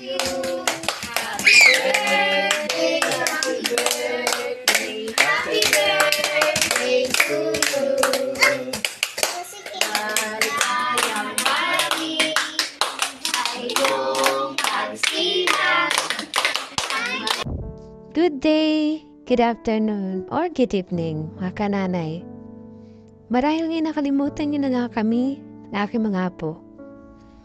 you. Happy birthday, happy birthday, happy birthday to you. Maligayang marami ay iyong pagsilang. Good day, good afternoon, or good evening, mga kananay. Marahil ngayon nakalimutan niyo na nga kami na aking mga apo.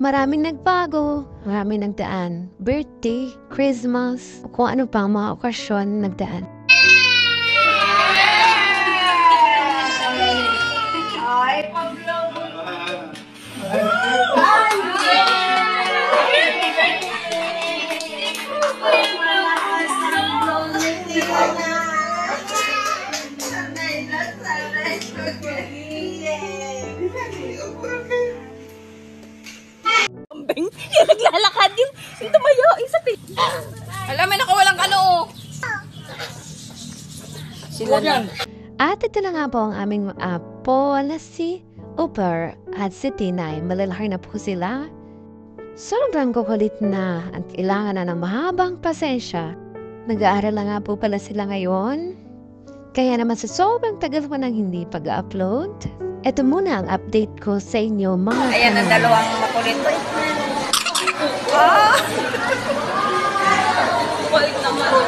Maraming nagbago, maraming nagdaan. Birthday, Christmas, kung ano pang mga okasyon nagdaan. Ay, Pablo! Yung naglalakad yung tumayo, isa alam mo, nakawalang kanoo. Sila na. At ito na nga po ang aming apo na si Upper at si Tinay. Malalaki na po sila. Sobrang kukulit na at kailangan na ng mahabang pasensya. Nag-aaral na nga po pala sila ngayon. Kaya naman sa sobrang tagal ko nang hindi pag-upload, ito muna ang update ko sa inyo mga Ayan ang kanay. dalawang makulit. Ah! Balik naman.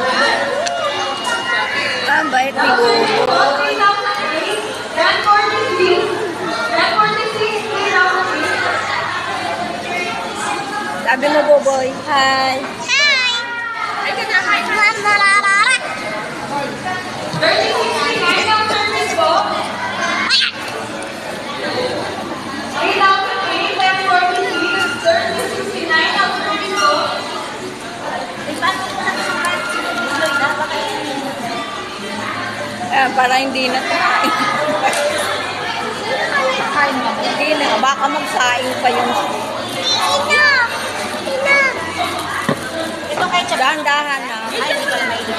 Ang bait ni Gugu. Sabi mo, Boboy. Hi. Para hindi na tayo. Hindi na. Baka magsaing pa yung... Ito kayo siya. Dahan-dahan na. Ay, hindi ka na mailin.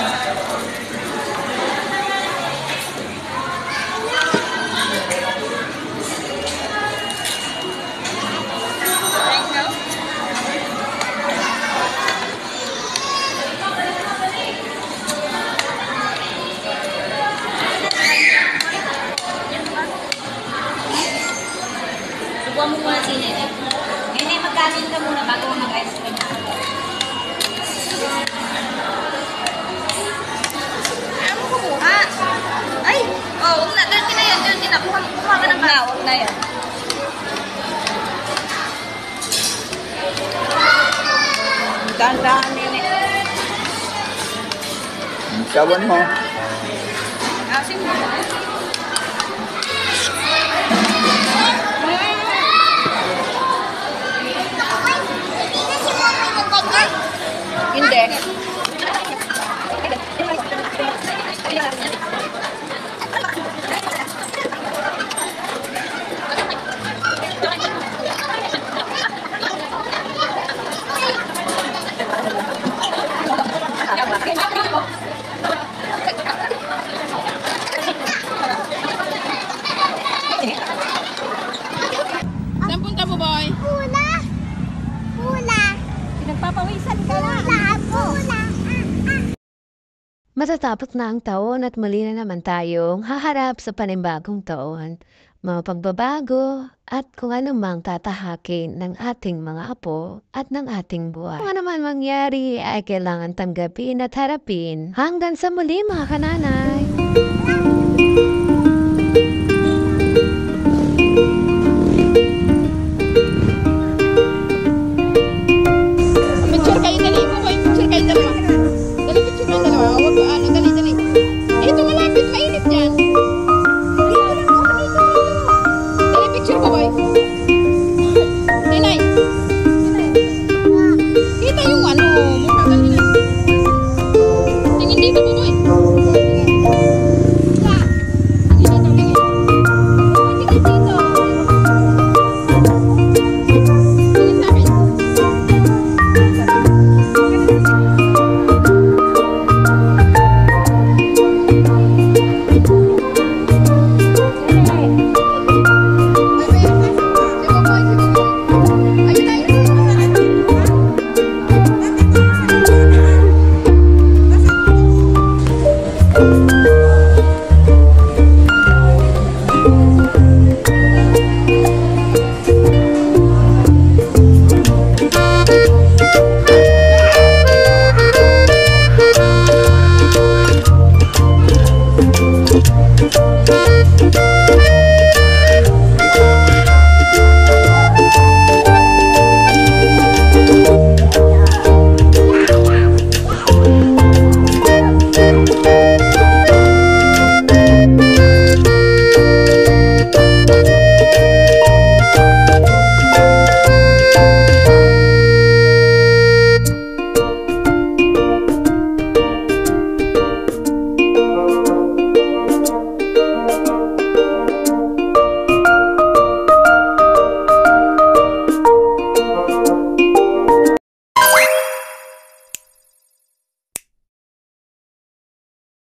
Subuhan mo muna si Nene. Nene, magkasin ka muna bago mo mag-ice cream. Ano mo kumuha? Ay! Oh, huwag na. Dirty na yan. Dirty na. Kuha ka ng bawang. Huwag na yan. Dahan-dahan, Nene. Sawan mo. Asin mo. Hindi. Saan punta mo, boy? Pula. Pinagpapawisan ka na. Pula. Matatapos na ang taon at muli na naman tayong haharap sa panibagong taon, mga pagbabago at kung anumang tatahakin ng ating mga apo at ng ating buhay. Kung ano man mangyari ay kailangan tanggapin at harapin. Hanggang sa muli mga kananay!